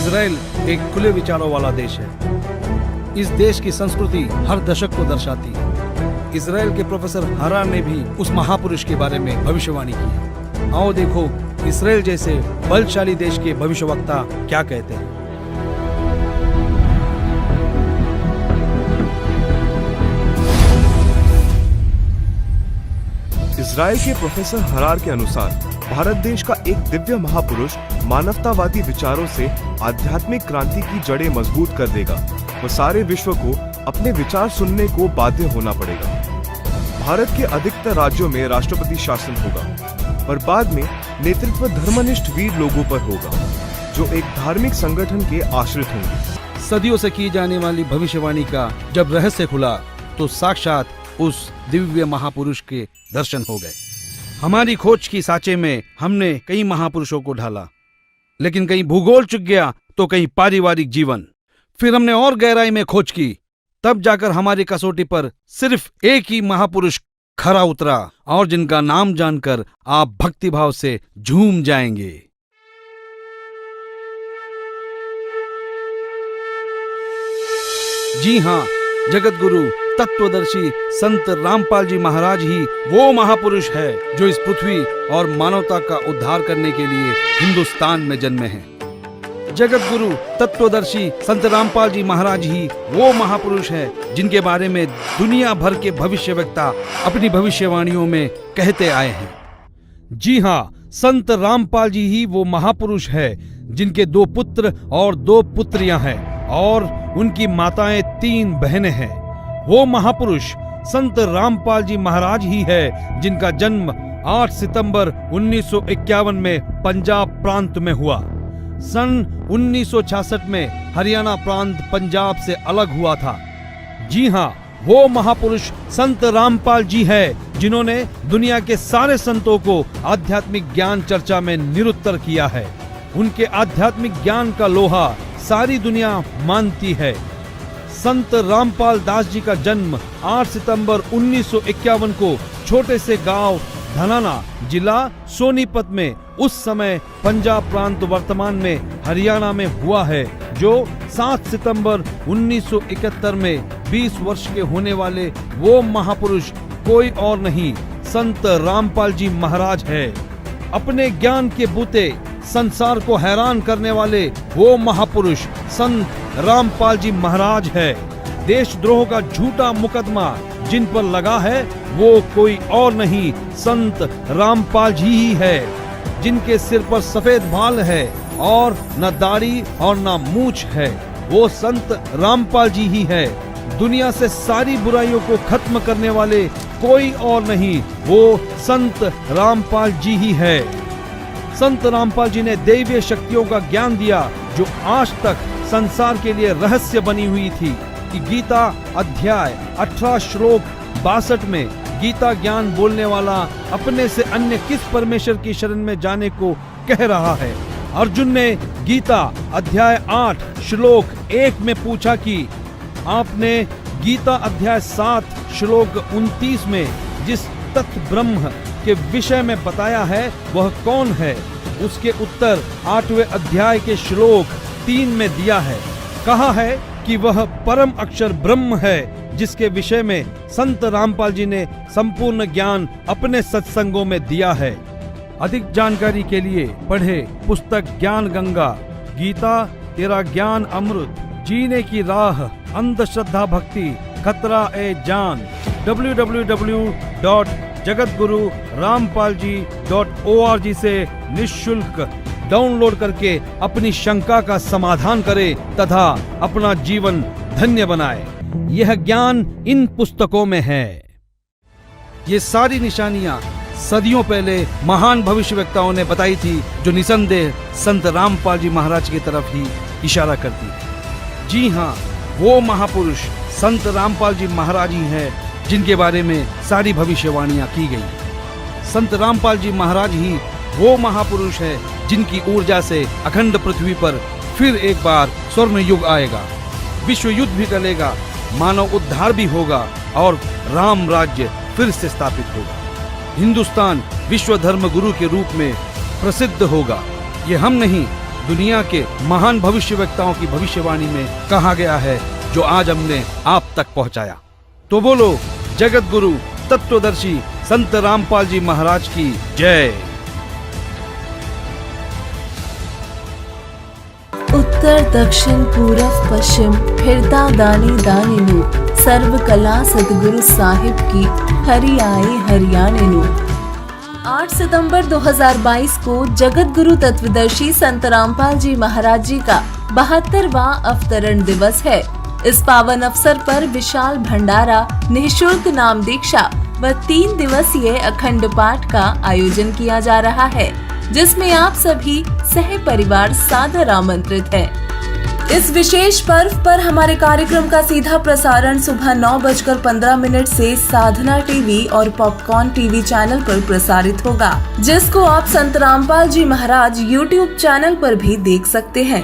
Israel एक खुले विचारों वाला देश है। इस देश की संस्कृति हर दशक को दर्शाती है। इजराइल के प्रोफेसर हरार ने भी उस महापुरुष के बारे में भविष्यवाणी की है। आओ देखो इजराइल जैसे बलशाली देश के भविष्यवक्ता क्या कहते हैं। इजराइल के प्रोफेसर हरार के अनुसार भारत देश का एक दिव्य महापुरुष मानवतावादी विचारों से आध्यात्मिक क्रांति की जड़ें मजबूत कर देगा व सारे विश्व को अपने विचार सुनने को बाध्य होना पड़ेगा। भारत के अधिकतर राज्यों में राष्ट्रपति शासन होगा, पर बाद में नेतृत्व धर्मनिष्ठ वीर लोगों पर होगा, जो एक धार्मिक संगठन के आश्रित होंगे। सदियों से की जाने वाली भविष्यवाणी का जब रहस्य खुला तो साक्षात उस दिव्य महापुरुष के दर्शन हो गए। हमारी खोज की सांचे में हमने कई महापुरुषों को ढाला, लेकिन कहीं भूगोल चुक गया तो कहीं पारिवारिक जीवन। फिर हमने और गहराई में खोज की, तब जाकर हमारी कसौटी पर सिर्फ एक ही महापुरुष खरा उतरा, और जिनका नाम जानकर आप भक्तिभाव से झूम जाएंगे। जी हाँ, जगत गुरु तत्वदर्शी संत रामपाल जी महाराज ही वो महापुरुष है जो इस पृथ्वी और मानवता का उद्धार करने के लिए हिंदुस्तान में जन्मे हैं। जगत गुरु तत्वदर्शी संत रामपाल जी महाराज ही वो महापुरुष है जिनके बारे में दुनिया भर के भविष्यवक्ता अपनी भविष्यवाणियों में कहते आए हैं। जी हाँ, संत रामपाल जी ही वो महापुरुष है जिनके 2 पुत्र और 2 पुत्रियां हैं और उनकी माताएं 3 बहनें हैं। वो महापुरुष संत रामपाल जी महाराज ही है जिनका जन्म 8 सितंबर 1951 में पंजाब प्रांत में हुआ। सन 1966 में हरियाणा प्रांत पंजाब से अलग हुआ था। जी हाँ, वो महापुरुष संत रामपाल जी है जिन्होंने दुनिया के सारे संतों को आध्यात्मिक ज्ञान चर्चा में निरुत्तर किया है। उनके आध्यात्मिक ज्ञान का लोहा सारी दुनिया मानती है। संत रामपाल दास जी का जन्म 8 सितंबर 1951 को छोटे से गांव धनाना, जिला सोनीपत में, उस समय पंजाब प्रांत वर्तमान में हरियाणा में हुआ है, जो 7 सितंबर 1971 में 20 वर्ष के होने वाले वो महापुरुष कोई और नहीं, संत रामपाल जी महाराज है। अपने ज्ञान के बूते संसार को हैरान करने वाले वो महापुरुष संत रामपाल जी महाराज है। देशद्रोह का झूठा मुकदमा जिन पर लगा है वो कोई और नहीं, संत रामपाल जी ही है, जिनके सिर पर सफेद बाल है और न दाढ़ी और न मूंछ है। वो संत रामपाल जी ही है। दुनिया से सारी बुराइयों को खत्म करने वाले कोई और नहीं, वो संत रामपाल जी ही है। संत रामपाल जी ने दैवीय शक्तियों का ज्ञान दिया जो आज तक संसार के लिए रहस्य बनी हुई थी कि गीता अध्याय 18 श्लोक 62 में गीता ज्ञान बोलने वाला अपने से अन्य किस परमेश्वर की शरण में जाने को कह रहा है। अर्जुन ने गीता अध्याय 8 श्लोक 1 में पूछा कि आपने गीता अध्याय 7 श्लोक 29 में जिस तत्व ब्रह्म के विषय में बताया है वह कौन है। उसके उत्तर 8वें अध्याय के श्लोक 3 में दिया है। कहा है कि वह परम अक्षर ब्रह्म है, जिसके विषय में संत रामपाल जी ने संपूर्ण ज्ञान अपने सत्संगों में दिया है। अधिक जानकारी के लिए पढ़े पुस्तक ज्ञान गंगा, गीता तेरा ज्ञान अमृत, जीने की राह, अंधश्रद्धा भक्ति, खतरा ए जान। www.jagatgururampalji.org से निःशुल्क डाउनलोड करके अपनी शंका का समाधान करें तथा अपना जीवन धन्य बनाए। यह ज्ञान इन पुस्तकों में है। ये सारी निशानियां सदियों पहले महान भविष्यवक्ताओं ने बताई थी, जो निसंदेह संत रामपाल जी महाराज की तरफ ही इशारा करती है। जी हाँ, वो महापुरुष संत रामपाल जी महाराज ही है जिनके बारे में सारी भविष्यवाणियां की गई। संत रामपाल जी महाराज ही वो महापुरुष है जिनकी ऊर्जा से अखंड पृथ्वी पर फिर एक बार स्वर्ण युग आएगा, विश्व युद्ध भी टलेगा, मानव उद्धार भी होगा और राम राज्य फिर से स्थापित होगा। हिंदुस्तान विश्व धर्म गुरु के रूप में प्रसिद्ध होगा। ये हम नहीं दुनिया के महान भविष्यवक्ताओं की भविष्यवाणी में कहा गया है, जो आज हमने आप तक पहुंचाया। तो बोलो जगत गुरु तत्वदर्शी संत रामपाल जी महाराज की जय। उत्तर दक्षिण पूरब पश्चिम फिरता दानी दानी नु, सर्व कला सदगुरु साहिब की हरि आए हरियाणे नु। 8 सितंबर 2022 को जगत गुरु तत्वदर्शी संत रामपाल जी महाराज जी का 72वां अवतरण दिवस है। इस पावन अवसर पर विशाल भंडारा, निःशुल्क नाम दीक्षा व 3 दिवसीय अखंड पाठ का आयोजन किया जा रहा है, जिसमें आप सभी सह परिवार सादर आमंत्रित हैं। इस विशेष पर्व पर हमारे कार्यक्रम का सीधा प्रसारण सुबह 9:15 से साधना टीवी और पॉपकॉर्न टीवी चैनल पर प्रसारित होगा, जिसको आप संत रामपाल जी महाराज यूट्यूब चैनल पर भी देख सकते हैं।